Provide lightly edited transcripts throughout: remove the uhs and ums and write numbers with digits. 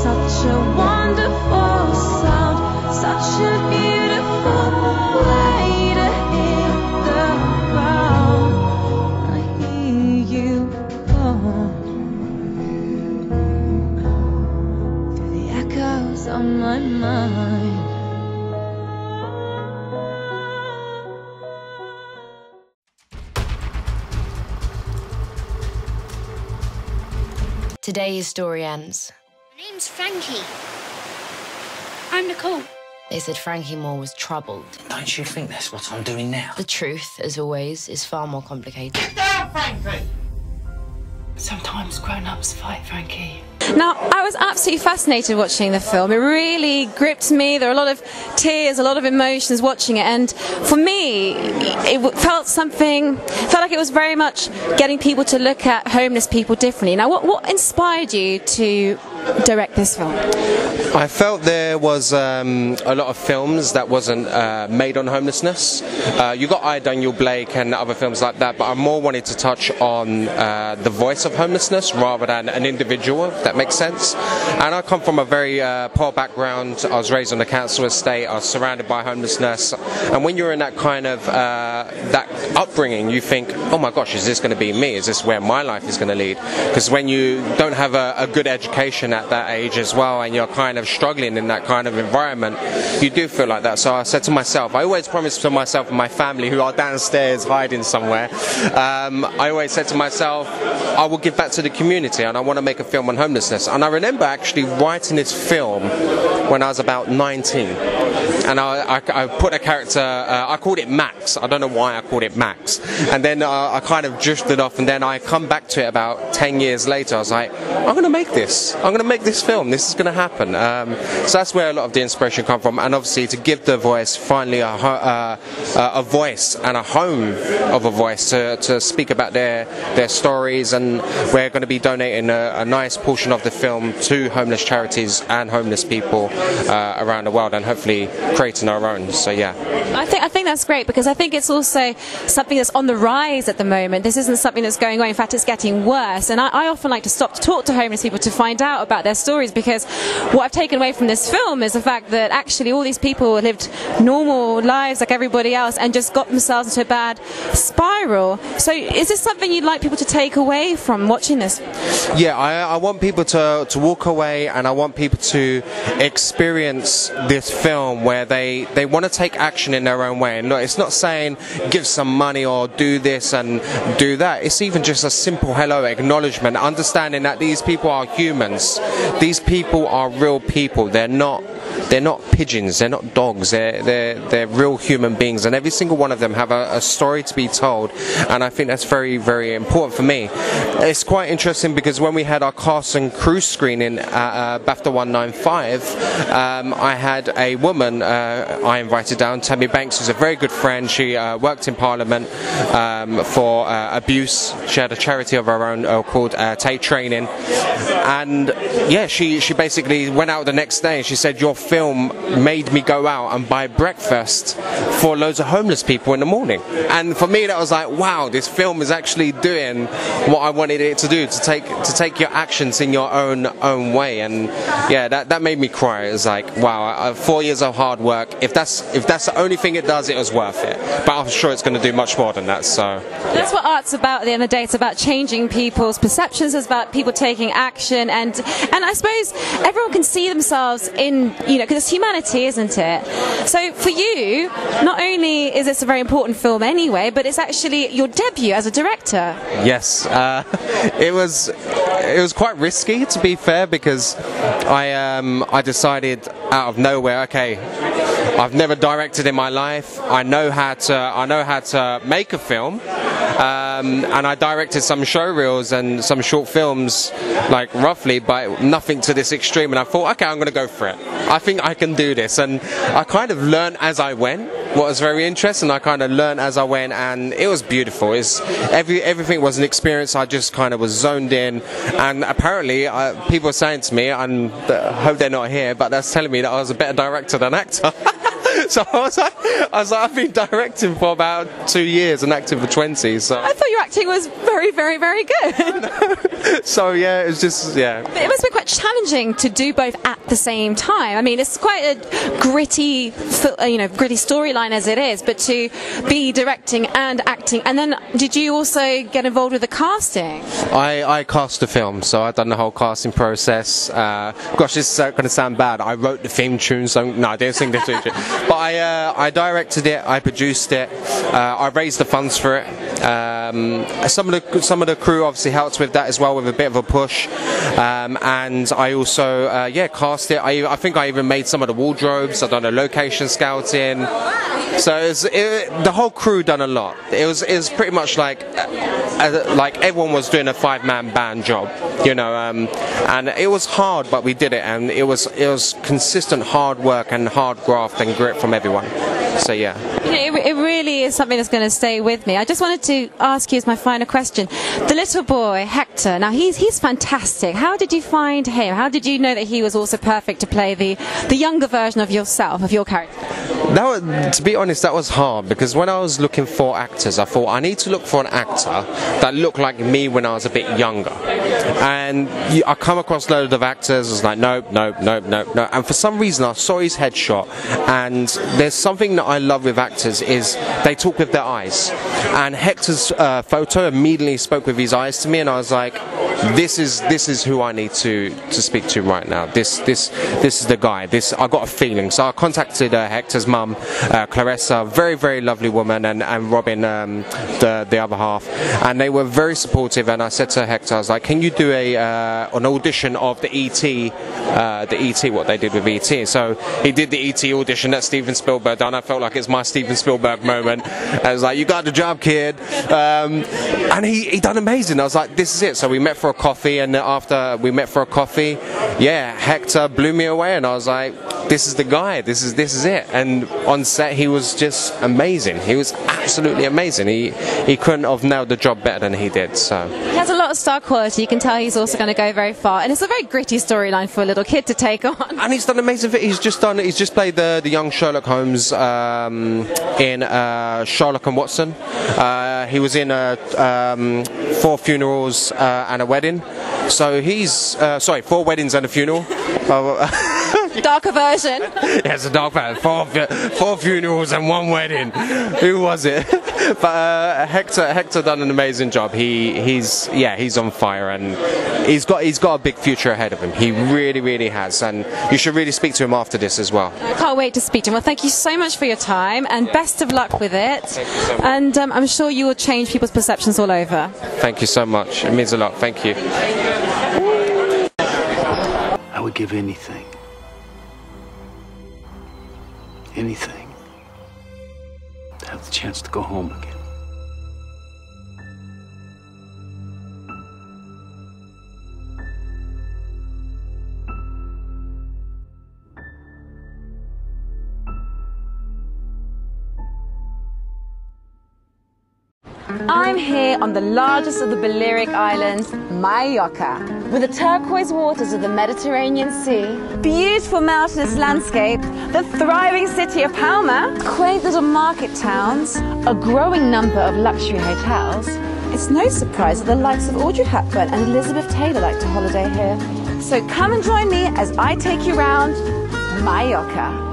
such a wonderful sound, such a beautiful way to hit the ground. I hear you through the echoes of my mind. Today's story ends. My name's Frankie. I'm Nicole. They said Frankie Moore was troubled. Don't you think that's what I'm doing now? The truth, as always, is far more complicated. Get down, Frankie! Sometimes grown-ups fight, Frankie. Now, I was absolutely fascinated watching the film. It really gripped me. There were a lot of tears, a lot of emotions watching it. And for me, it felt like it was very much getting people to look at homeless people differently. Now, what inspired you to direct this film? I felt there was a lot of films that wasn't made on homelessness. You got I, Daniel Blake and other films like that, but I more wanted to touch on the voice of homelessness rather than an individual, if that makes sense. And I come from a very poor background. I was raised on a council estate. I was surrounded by homelessness. And when you're in that kind of that upbringing, you think, oh my gosh, is this going to be me? Is this where my life is going to lead? Because when you don't have a good education at that age as well, and you're kind of struggling in that kind of environment, you do feel like that. So I said to myself, I always promised to myself and my family, who are downstairs hiding somewhere, I always said to myself, I will give back to the community and I want to make a film on homelessness. And I remember actually writing this film when I was about 19, and I put a character, I called it Max. I don't know why I called it Max, and then I kind of drifted off, and then I come back to it about 10 years later. I was like, I'm going to make this. I'm going to make this film. This is going to happen. So that's where a lot of the inspiration come from, and obviously to give the voice finally a voice and a home of a voice to speak about their stories. And we're going to be donating a nice portion of the film to homeless charities and homeless people around the world, and hopefully creating our own. So yeah, I think that's great, because I think it's also something that's on the rise at the moment. This isn't something that's going away. In fact, it's getting worse. And I often like to stop to talk to homeless people to find out about their stories, because what I've taken away from this film is the fact that actually all these people lived normal lives like everybody else and just got themselves into a bad spiral. So is this something you'd like people to take away from watching this? Yeah, I want people to walk away, and I want people to experience this film where they want to take action in their own way. And look, it's not saying give some money or do this and do that. It's even just a simple hello, acknowledgement, understanding that these people are humans. These people are real people. They're not pigeons, they're not dogs, they're real human beings, and every single one of them have a story to be told. And I think that's very, very important for me. It's quite interesting because when we had our cast and crew screening at BAFTA 195, I had a woman I invited down, Tammy Banks, who's a very good friend. She worked in Parliament for abuse. She had a charity of her own called Take Training, and yeah, she basically went out the next day and she said, your film made me go out and buy breakfast for loads of homeless people in the morning. And for me, that was like, wow, this film is actually doing what I wanted it to do, to take your actions in your own way. And yeah, that made me cry. It was like, wow, 4 years of hard work. If that's the only thing it does, it was worth it. But I'm sure it's going to do much more than that. So yeah. That's what art's about at the end of the day. It's about changing people's perceptions. It's about people taking action, and I suppose everyone can see themselves in, because it's humanity, isn't it? So for you, not only is this a very important film anyway, but it's actually your debut as a director. Yes, it was quite risky, to be fair, because I decided out of nowhere, okay, I've never directed in my life. I know how to make a film, and I directed some show reels and some short films, like roughly, but nothing to this extreme. And I thought, okay, I'm going to go for it. I think I can do this, and I kind of learned as I went. What was very interesting, I kind of learned as I went, and it was beautiful. Everything was an experience. I just kind of was zoned in, and apparently people were saying to me, and I hope they're not here, but that's telling me that I was a better director than actor. So I was like, I've been directing for about 2 years and acting for 20. So I thought your acting was very, very, very good. so yeah, it was just It must be quite challenging to do both at the same time. I mean, it's quite a gritty, gritty storyline as it is, but to be directing and acting. And then, did you also get involved with the casting? I cast the film, so I've done the whole casting process. Gosh, this is going to sound bad. I wrote the theme tune, so no, I didn't sing the theme tune. But I directed it, I produced it, I raised the funds for it. Some of the crew obviously helped with that as well, with a bit of a push. And I also cast it. I think I even made some of the wardrobes. I've done a location scouting. So the whole crew done a lot. It was pretty much like everyone was doing a 5-man band job, and it was hard, but we did it, and it was consistent hard work and hard graft and grit from everyone. So yeah. It really is something that's going to stay with me. I just wanted to ask you as my final question. The little boy, Hector, now he's fantastic. How did you find him? How did you know that he was also perfect to play the younger version of yourself, of your character? To be honest, that was hard, because when I was looking for actors, I thought I need to look for an actor that looked like me when I was a bit younger. And I come across loads of actors, I was like, nope. And for some reason, I saw his headshot, and there's something that I love with actors is they talk with their eyes. And Hector's photo immediately spoke with his eyes to me, and I was like, this is who I need to speak to right now. This is the guy. I got a feeling. So I contacted Hector's mum, Clarissa, very, very lovely woman, and Robin, the other half, and they were very supportive. And I said to Hector, I was like, can you do an audition of the E.T., what they did with E.T.? So he did the E.T. audition that Steven Spielberg done. I felt like it's my Steven Spielberg moment. I was like, you got the job, kid. And he done amazing. I was like, this is it. So we met for a coffee, and after we met for a coffee, Hector blew me away, and I was like, this is the guy. This is it. And on set, he was just amazing. He was absolutely amazing. He couldn't have nailed the job better than he did. So he has a lot of star quality. You can tell he's also going to go very far, and it's a very gritty storyline for a little kid to take on. And he's done amazing. He's just played the young Sherlock Holmes in Sherlock and Watson. He was in 4 funerals and a wedding. So he's 4 weddings and a funeral. Darker version. Yeah, it's a dark version. 4 funerals and 1 wedding. Who was it? But Hector done an amazing job. He's on fire, and he's got a big future ahead of him. He really, really has, and you should really speak to him after this as well. I can't wait to speak to him. Well, thank you so much for your time, and best of luck with it. Thank you so much. And I'm sure you will change people's perceptions all over. Thank you so much. It means a lot. Thank you. I would give anything to have the chance to go home again. I'm here on the largest of the Balearic Islands, Mallorca, with the turquoise waters of the Mediterranean Sea, beautiful mountainous landscape, the thriving city of Palma, quaint little market towns, a growing number of luxury hotels. It's no surprise that the likes of Audrey Hepburn and Elizabeth Taylor like to holiday here. So come and join me as I take you round Mallorca.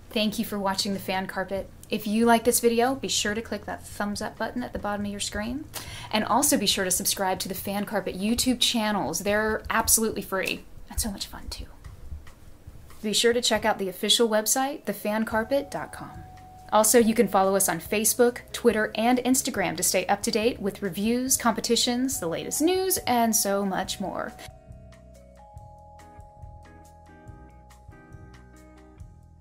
Thank you for watching The Fan Carpet. If you like this video, be sure to click that thumbs up button at the bottom of your screen. And also be sure to subscribe to the Fan Carpet YouTube channels. They're absolutely free and so much fun too. Be sure to check out the official website, thefancarpet.com. Also, you can follow us on Facebook, Twitter, and Instagram to stay up to date with reviews, competitions, the latest news, and so much more.